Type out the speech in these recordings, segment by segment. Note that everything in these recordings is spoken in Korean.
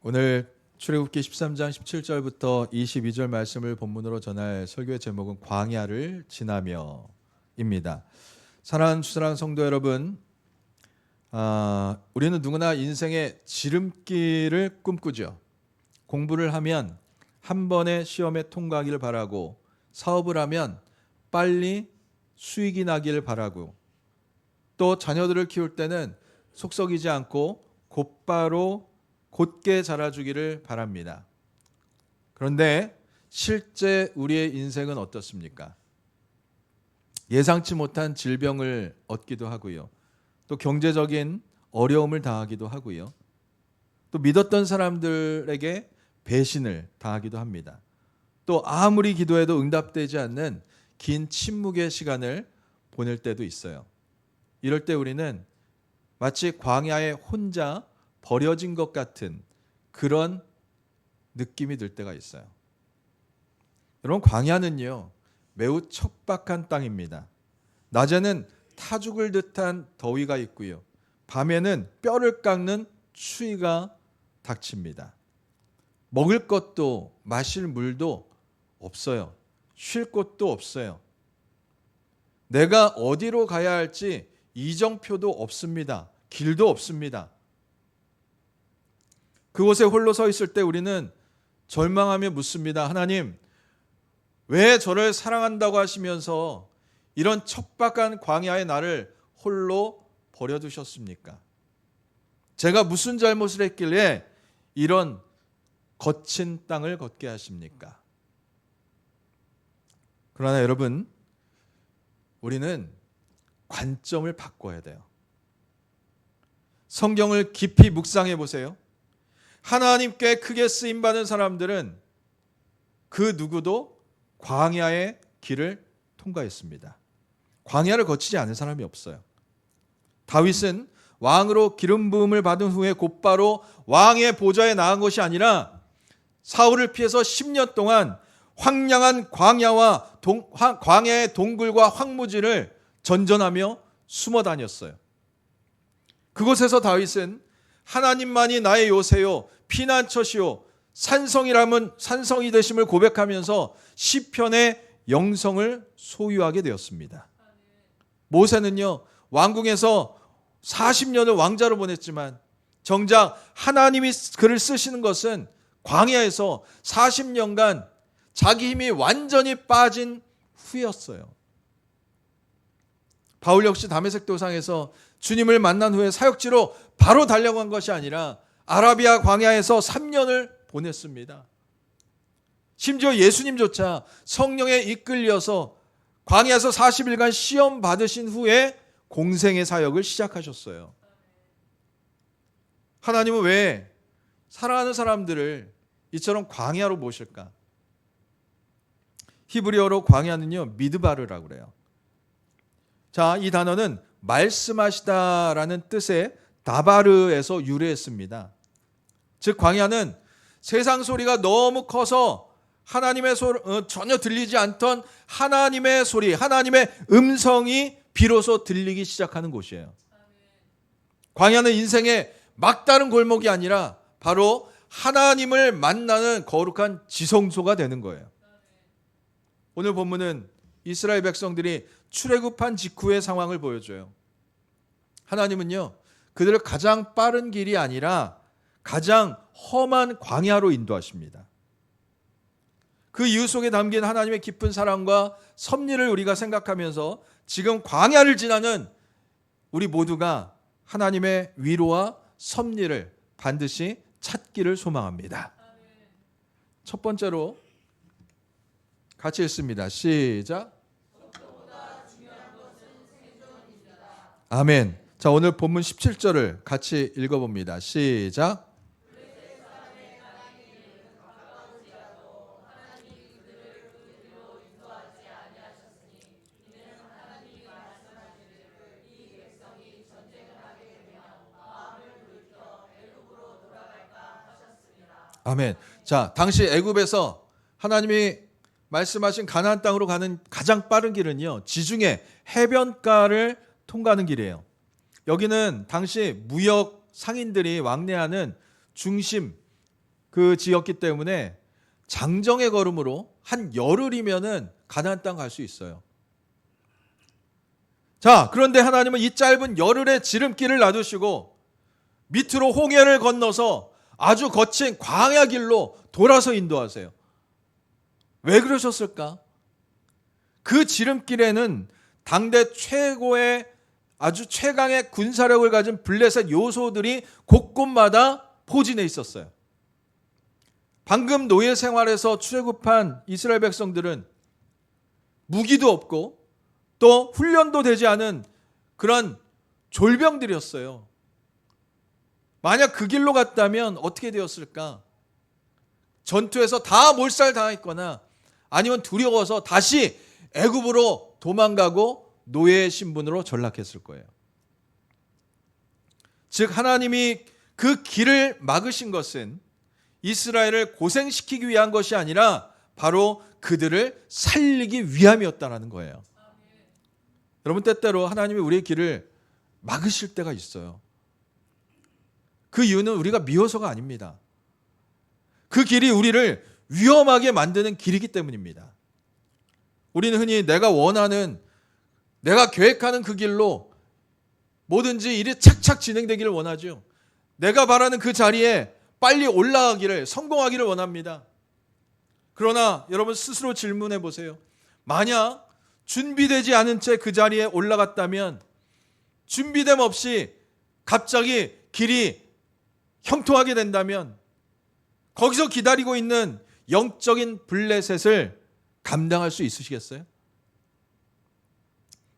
오늘 출애굽기 13장 17절부터 22절 말씀을 본문으로 전할 설교의 제목은 광야를 지나며입니다. 사랑하는 주사랑 성도 여러분, 우리는 누구나 인생의 지름길을 꿈꾸죠. 공부를 하면 한 번의 시험에 통과하기를 바라고, 사업을 하면 빨리 수익이 나기를 바라고, 또 자녀들을 키울 때는 속썩이지 않고 곧바로 곧게 자라주기를 바랍니다. 그런데 실제 우리의 인생은 어떻습니까? 예상치 못한 질병을 얻기도 하고요. 또 경제적인 어려움을 당하기도 하고요. 또 믿었던 사람들에게 배신을 당하기도 합니다. 또 아무리 기도해도 응답되지 않는 긴 침묵의 시간을 보낼 때도 있어요. 이럴 때 우리는 마치 광야에 혼자 버려진 것 같은 그런 느낌이 들 때가 있어요. 여러분, 광야는요 매우 척박한 땅입니다. 낮에는 타 죽을 듯한 더위가 있고요, 밤에는 뼈를 깎는 추위가 닥칩니다. 먹을 것도 마실 물도 없어요. 쉴 곳도 없어요. 내가 어디로 가야 할지 이정표도 없습니다. 길도 없습니다. 그곳에 홀로 서 있을 때 우리는 절망하며 묻습니다. 하나님, 왜 저를 사랑한다고 하시면서 이런 척박한 광야의 나를 홀로 버려두셨습니까? 제가 무슨 잘못을 했길래 이런 거친 땅을 걷게 하십니까? 그러나 여러분, 우리는 관점을 바꿔야 돼요. 성경을 깊이 묵상해 보세요. 하나님께 크게 쓰임받은 사람들은 그 누구도 광야의 길을 통과했습니다. 광야를 거치지 않은 사람이 없어요. 다윗은 왕으로 기름 부음을 받은 후에 곧바로 왕의 보좌에 나간 것이 아니라 사울을 피해서 10년 동안 황량한 광야의 동굴과 황무지를 전전하며 숨어 다녔어요. 그곳에서 다윗은 하나님만이 나의 요새요 피난처시요 산성이 되심을 고백하면서 시편의 영성을 소유하게 되었습니다. 모세는요 왕궁에서 40년을 왕자로 보냈지만 정작 하나님이 그를 쓰시는 것은 광야에서 40년간 자기 힘이 완전히 빠진 후였어요. 바울 역시 다메섹 도상에서 주님을 만난 후에 사역지로 바로 달려간 것이 아니라 아라비아 광야에서 3년을 보냈습니다. 심지어 예수님조차 성령에 이끌려서 광야에서 40일간 시험 받으신 후에 공생의 사역을 시작하셨어요. 하나님은 왜 사랑하는 사람들을 이처럼 광야로 모실까? 히브리어로 광야는요 미드바르라고 그래요. 자, 이 단어는 말씀하시다라는 뜻의 다바르에서 유래했습니다. 즉 광야는 세상 소리가 너무 커서 하나님의 전혀 들리지 않던 하나님의 소리, 하나님의 음성이 비로소 들리기 시작하는 곳이에요. 광야는 인생의 막다른 골목이 아니라 바로 하나님을 만나는 거룩한 지성소가 되는 거예요. 오늘 본문은 이스라엘 백성들이 출애굽한 직후의 상황을 보여줘요. 하나님은요 그들을 가장 빠른 길이 아니라 가장 험한 광야로 인도하십니다. 그 이유 속에 담긴 하나님의 깊은 사랑과 섭리를 우리가 생각하면서 지금 광야를 지나는 우리 모두가 하나님의 위로와 섭리를 반드시 찾기를 소망합니다. 첫 번째로 같이 읽습니다. 시작. 아멘. 자, 오늘 본문 17절을 같이 읽어봅니다. 시작. 아멘. 자, 당시 애굽에서 하나님이 말씀하신 가나안 땅으로 가는 가장 빠른 길은요 지중해 해변가를 통과하는 길이에요. 여기는 당시 무역 상인들이 왕래하는 중심 그 지였기 때문에 장정의 걸음으로 한 열흘이면은 가나안 땅 갈 수 있어요. 자, 그런데 하나님은 이 짧은 열흘의 지름길을 놔두시고 밑으로 홍해를 건너서 아주 거친 광야 길로 돌아서 인도하세요. 왜 그러셨을까? 그 지름길에는 당대 최고의 아주 최강의 군사력을 가진 블레셋 요소들이 곳곳마다 포진해 있었어요. 방금 노예 생활에서 출애굽한 이스라엘 백성들은 무기도 없고 또 훈련도 되지 않은 그런 졸병들이었어요. 만약 그 길로 갔다면 어떻게 되었을까? 전투에서 다 몰살당했거나 아니면 두려워서 다시 애굽으로 도망가고 노예의 신분으로 전락했을 거예요. 즉 하나님이 그 길을 막으신 것은 이스라엘을 고생시키기 위한 것이 아니라 바로 그들을 살리기 위함이었다는 거예요. 여러분, 때때로 하나님이 우리의 길을 막으실 때가 있어요. 그 이유는 우리가 미워서가 아닙니다. 그 길이 우리를 위험하게 만드는 길이기 때문입니다. 우리는 흔히 내가 원하는, 내가 계획하는 그 길로 뭐든지 일이 착착 진행되기를 원하죠. 내가 바라는 그 자리에 빨리 올라가기를, 성공하기를 원합니다. 그러나 여러분 스스로 질문해 보세요. 만약 준비되지 않은 채 그 자리에 올라갔다면, 준비됨 없이 갑자기 길이 형통하게 된다면 거기서 기다리고 있는 영적인 블레셋을 감당할 수 있으시겠어요?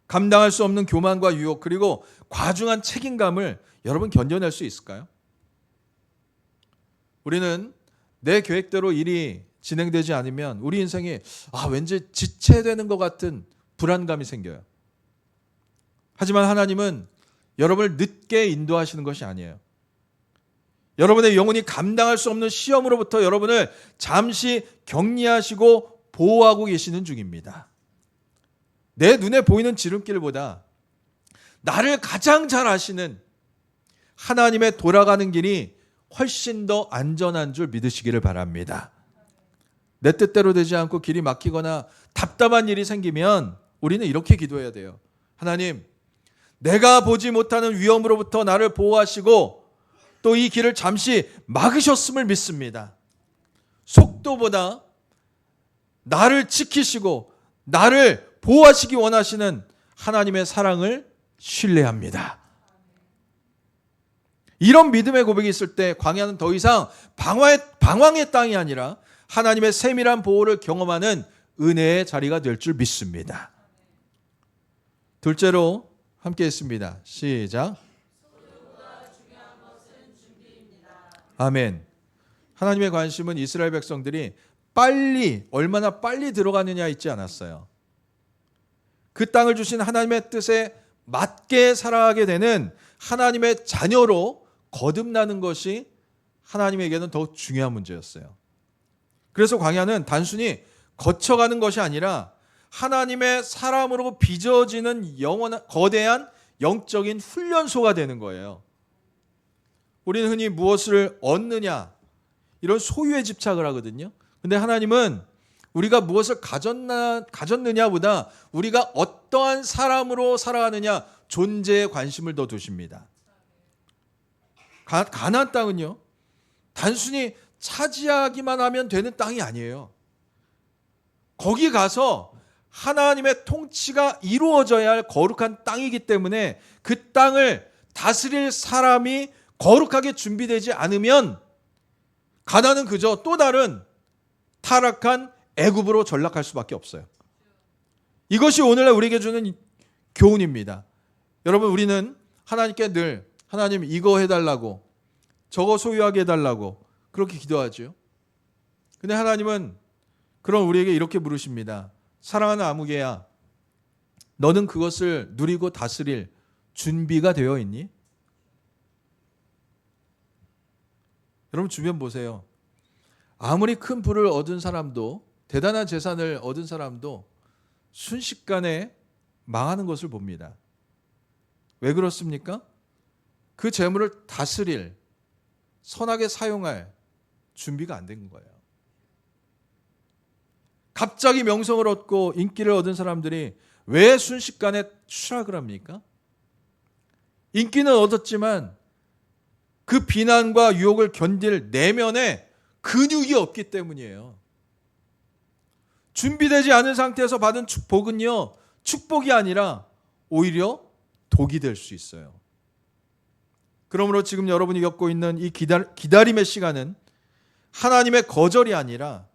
감당할 수 없는 교만과 유혹, 그리고 과중한 책임감을 여러분 견뎌낼 수 있을까요? 우리는 내 계획대로 일이 진행되지 않으면 우리 인생이 왠지 지체되는 것 같은 불안감이 생겨요. 하지만 하나님은 여러분을 늦게 인도하시는 것이 아니에요. 여러분의 영혼이 감당할 수 없는 시험으로부터 여러분을 잠시 격리하시고 보호하고 계시는 중입니다. 내 눈에 보이는 지름길보다 나를 가장 잘 아시는 하나님의 돌아가는 길이 훨씬 더 안전한 줄 믿으시기를 바랍니다. 내 뜻대로 되지 않고 길이 막히거나 답답한 일이 생기면 우리는 이렇게 기도해야 돼요. 하나님, 내가 보지 못하는 위험으로부터 나를 보호하시고 또 이 길을 잠시 막으셨음을 믿습니다. 속도보다 나를 지키시고 나를 보호하시기 원하시는 하나님의 사랑을 신뢰합니다. 이런 믿음의 고백이 있을 때 광야는 더 이상 방황의 땅이 아니라 하나님의 세밀한 보호를 경험하는 은혜의 자리가 될 줄 믿습니다. 둘째로 함께 했습니다. 시작. 아멘. 하나님의 관심은 이스라엘 백성들이 얼마나 빨리 들어가느냐 있지 않았어요. 그 땅을 주신 하나님의 뜻에 맞게 살아가게 되는 하나님의 자녀로 거듭나는 것이 하나님에게는 더 중요한 문제였어요. 그래서 광야는 단순히 거쳐가는 것이 아니라 하나님의 사람으로 빚어지는 거대한 영적인 훈련소가 되는 거예요. 우리는 흔히 무엇을 얻느냐 이런 소유에 집착을 하거든요. 근데 하나님은 우리가 무엇을 가졌느냐보다 우리가 어떠한 사람으로 살아가느냐 존재에 관심을 더 두십니다. 가나안 땅은요, 단순히 차지하기만 하면 되는 땅이 아니에요. 거기 가서 하나님의 통치가 이루어져야 할 거룩한 땅이기 때문에 그 땅을 다스릴 사람이 거룩하게 준비되지 않으면 가나안은 그저 또 다른 타락한 애굽으로 전락할 수밖에 없어요. 이것이 오늘날 우리에게 주는 교훈입니다. 여러분, 우리는 하나님께 늘 하나님 이거 해달라고, 저거 소유하게 해달라고 그렇게 기도하죠. 근데 하나님은 그럼 우리에게 이렇게 물으십니다. 사랑하는 아무개야, 너는 그것을 누리고 다스릴 준비가 되어 있니? 여러분 주변 보세요. 아무리 큰 부를 얻은 사람도, 대단한 재산을 얻은 사람도 순식간에 망하는 것을 봅니다. 왜 그렇습니까? 그 재물을 다스릴, 선하게 사용할 준비가 안 된 거예요. 갑자기 명성을 얻고 인기를 얻은 사람들이 왜 순식간에 추락을 합니까? 인기는 얻었지만 그 비난과 유혹을 견딜 내면에 근육이 없기 때문이에요. 준비되지 않은 상태에서 받은 축복은요, 축복이 아니라 오히려 독이 될 수 있어요. 그러므로 지금 여러분이 겪고 있는 이 기다림의 시간은 하나님의 거절이 아니라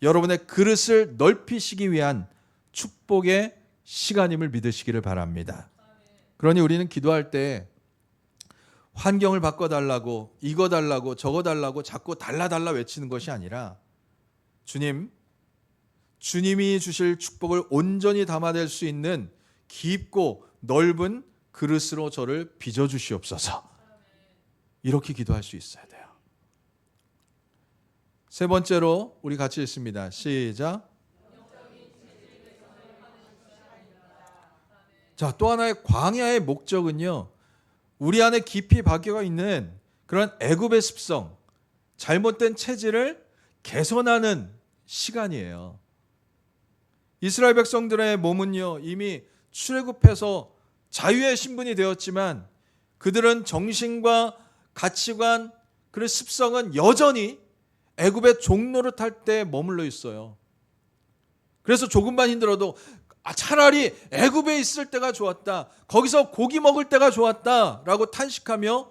여러분의 그릇을 넓히시기 위한 축복의 시간임을 믿으시기를 바랍니다. 그러니 우리는 기도할 때 환경을 바꿔달라고, 이거 달라고, 저거 달라고 자꾸 달라 외치는 것이 아니라 주님이 주실 축복을 온전히 담아낼 수 있는 깊고 넓은 그릇으로 저를 빚어주시옵소서. 이렇게 기도할 수 있어야 돼요. 세 번째로 우리 같이 읽습니다. 시작. 자, 또 하나의 광야의 목적은요, 우리 안에 깊이 박혀 있는 그런 애굽의 습성, 잘못된 체질을 개선하는 시간이에요. 이스라엘 백성들의 몸은요, 이미 출애굽해서 자유의 신분이 되었지만 그들은 정신과 가치관, 그런 습성은 여전히 애굽의 종노릇할 때 머물러 있어요. 그래서 조금만 힘들어도 차라리 애굽에 있을 때가 좋았다, 거기서 고기 먹을 때가 좋았다 라고 탄식하며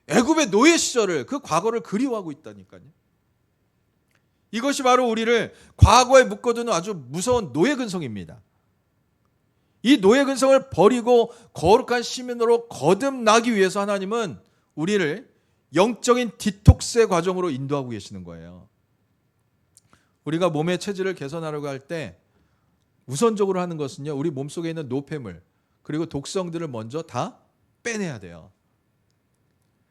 애굽의 노예 시절을, 그 과거를 그리워하고 있다니까요. 이것이 바로 우리를 과거에 묶어두는 아주 무서운 노예 근성입니다. 이 노예 근성을 버리고 거룩한 시민으로 거듭나기 위해서 하나님은 우리를 영적인 디톡스의 과정으로 인도하고 계시는 거예요. 우리가 몸의 체질을 개선하려고 할 때 우선적으로 하는 것은요, 우리 몸속에 있는 노폐물 그리고 독성들을 먼저 다 빼내야 돼요.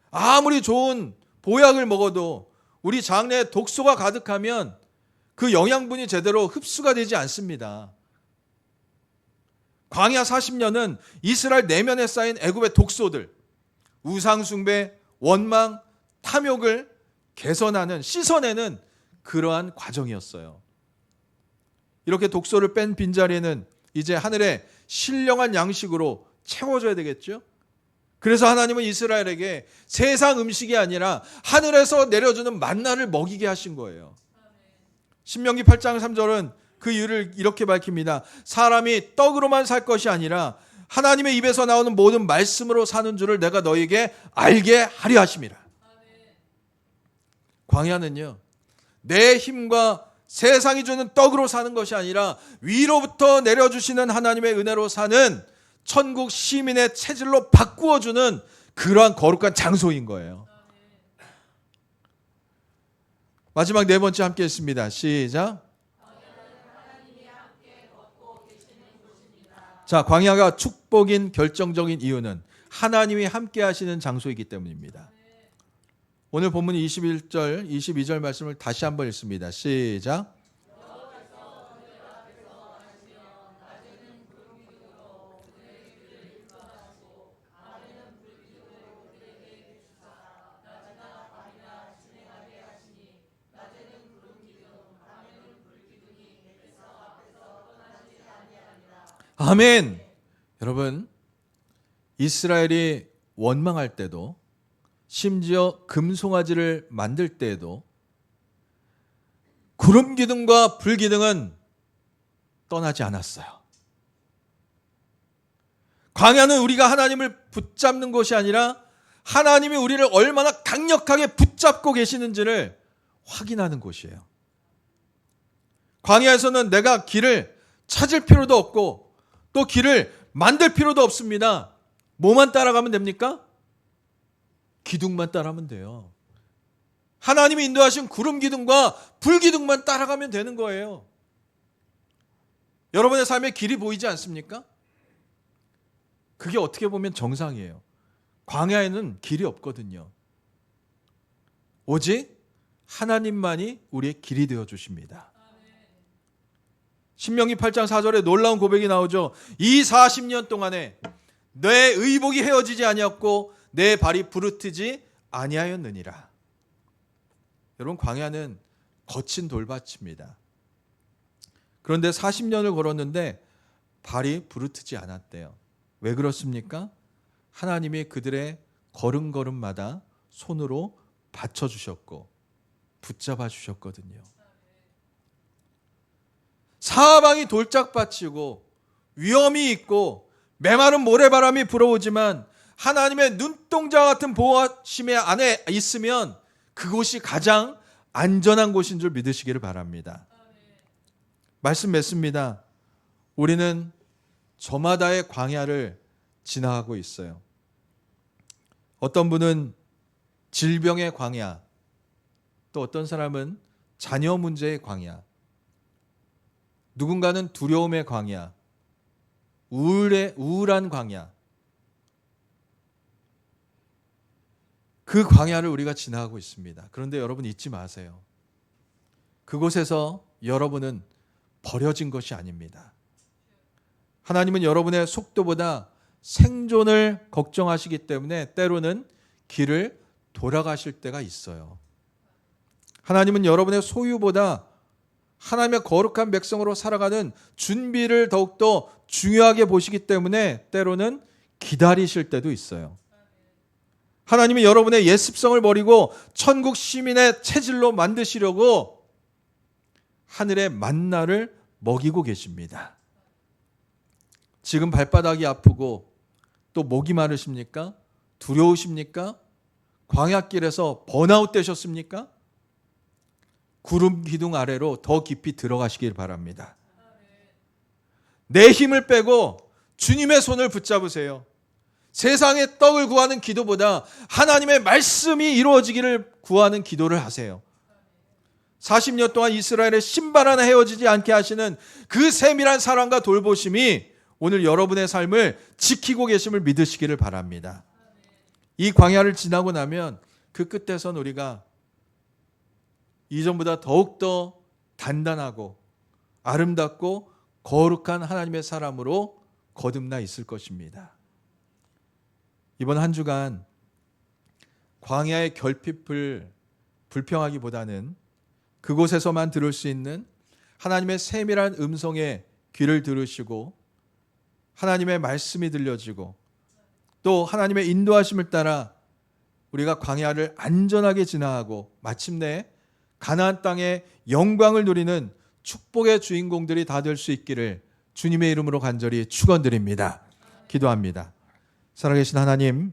아무리 좋은 보약을 먹어도 우리 장내에 독소가 가득하면 그 영양분이 제대로 흡수가 되지 않습니다. 광야 40년은 이스라엘 내면에 쌓인 애굽의 독소들, 우상숭배, 원망, 탐욕을 개선하는, 씻어내는 그러한 과정이었어요. 이렇게 독소를 뺀 빈자리에는 이제 하늘의 신령한 양식으로 채워줘야 되겠죠. 그래서 하나님은 이스라엘에게 세상 음식이 아니라 하늘에서 내려주는 만나를 먹이게 하신 거예요. 신명기 8장 3절은 그 이유를 이렇게 밝힙니다. 사람이 떡으로만 살 것이 아니라 하나님의 입에서 나오는 모든 말씀으로 사는 줄을 내가 너에게 알게 하려 하심이라. 광야는요, 내 힘과 세상이 주는 떡으로 사는 것이 아니라 위로부터 내려주시는 하나님의 은혜로 사는 천국 시민의 체질로 바꾸어주는 그러한 거룩한 장소인 거예요. 마지막 네 번째 함께 했습니다. 시작. 자, 광야가 축복인 결정적인 이유는 하나님이 함께 하시는 장소이기 때문입니다. 오늘 본문 21절, 22절 말씀을 다시 한번 읽습니다. 시작. 아멘. 여러분, 이스라엘이 원망할 때도, 심지어 금송아지를 만들 때에도 구름 기둥과 불 기둥은 떠나지 않았어요. 광야는 우리가 하나님을 붙잡는 것이 아니라 하나님이 우리를 얼마나 강력하게 붙잡고 계시는지를 확인하는 곳이에요. 광야에서는 내가 길을 찾을 필요도 없고 또 길을 만들 필요도 없습니다. 뭐만 따라가면 됩니까? 기둥만 따라가면 돼요. 하나님이 인도하신 구름 기둥과 불 기둥만 따라가면 되는 거예요. 여러분의 삶에 길이 보이지 않습니까? 그게 어떻게 보면 정상이에요. 광야에는 길이 없거든요. 오직 하나님만이 우리의 길이 되어 주십니다. 신명기 8장 4절에 놀라운 고백이 나오죠. 이 40년 동안에 내 의복이 헤어지지 아니었고 내 발이 부르트지 아니하였느니라. 여러분, 광야는 거친 돌밭입니다. 그런데 40년을 걸었는데 발이 부르트지 않았대요. 왜 그렇습니까? 하나님이 그들의 걸음걸음마다 손으로 받쳐주셨고 붙잡아 주셨거든요. 사방이 돌짝밭이고 위험이 있고 메마른 모래바람이 불어오지만 하나님의 눈동자 같은 보호하심의 안에 있으면 그곳이 가장 안전한 곳인 줄 믿으시기를 바랍니다. 말씀 맺습니다. 우리는 저마다의 광야를 지나가고 있어요. 어떤 분은 질병의 광야, 또 어떤 사람은 자녀 문제의 광야, 누군가는 두려움의 광야, 우울한 광야, 그 광야를 우리가 지나가고 있습니다. 그런데 여러분 잊지 마세요. 그곳에서 여러분은 버려진 것이 아닙니다. 하나님은 여러분의 속도보다 생존을 걱정하시기 때문에 때로는 길을 돌아가실 때가 있어요. 하나님은 여러분의 소유보다 하나님의 거룩한 백성으로 살아가는 준비를 더욱더 중요하게 보시기 때문에 때로는 기다리실 때도 있어요. 하나님이 여러분의 옛 습성을 버리고 천국 시민의 체질로 만드시려고 하늘의 만나를 먹이고 계십니다. 지금 발바닥이 아프고 또 목이 마르십니까? 두려우십니까? 광야길에서 번아웃 되셨습니까? 구름 기둥 아래로 더 깊이 들어가시길 바랍니다. 내 힘을 빼고 주님의 손을 붙잡으세요. 세상의 떡을 구하는 기도보다 하나님의 말씀이 이루어지기를 구하는 기도를 하세요. 40년 동안 이스라엘의 신발 하나 헤어지지 않게 하시는 그 세밀한 사랑과 돌보심이 오늘 여러분의 삶을 지키고 계심을 믿으시기를 바랍니다. 이 광야를 지나고 나면 그 끝에선 우리가 이전보다 더욱더 단단하고 아름답고 거룩한 하나님의 사람으로 거듭나 있을 것입니다. 이번 한 주간 광야의 결핍을 불평하기보다는 그곳에서만 들을 수 있는 하나님의 세밀한 음성의 귀를 들으시고 하나님의 말씀이 들려지고 또 하나님의 인도하심을 따라 우리가 광야를 안전하게 지나가고 마침내 가나안 땅의 영광을 누리는 축복의 주인공들이 다 될 수 있기를 주님의 이름으로 간절히 축원드립니다. 기도합니다. 살아계신 하나님,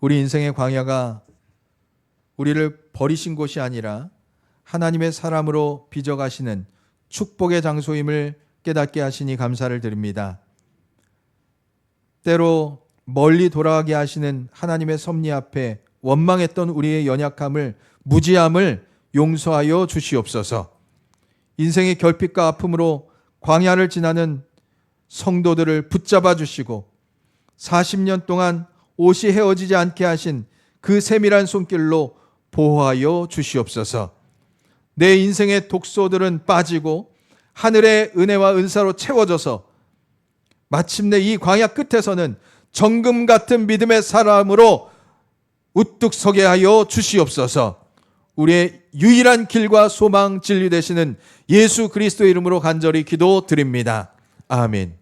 우리 인생의 광야가 우리를 버리신 곳이 아니라 하나님의 사람으로 빚어가시는 축복의 장소임을 깨닫게 하시니 감사를 드립니다. 때로 멀리 돌아가게 하시는 하나님의 섭리 앞에 원망했던 우리의 연약함을, 무지함을 용서하여 주시옵소서. 인생의 결핍과 아픔으로 광야를 지나는 성도들을 붙잡아 주시고 40년 동안 옷이 헤어지지 않게 하신 그 세밀한 손길로 보호하여 주시옵소서. 내 인생의 독소들은 빠지고 하늘의 은혜와 은사로 채워져서 마침내 이 광야 끝에서는 정금 같은 믿음의 사람으로 우뚝 서게 하여 주시옵소서. 우리의 유일한 길과 소망 진리 되시는 예수 그리스도의 이름으로 간절히 기도드립니다. 아멘.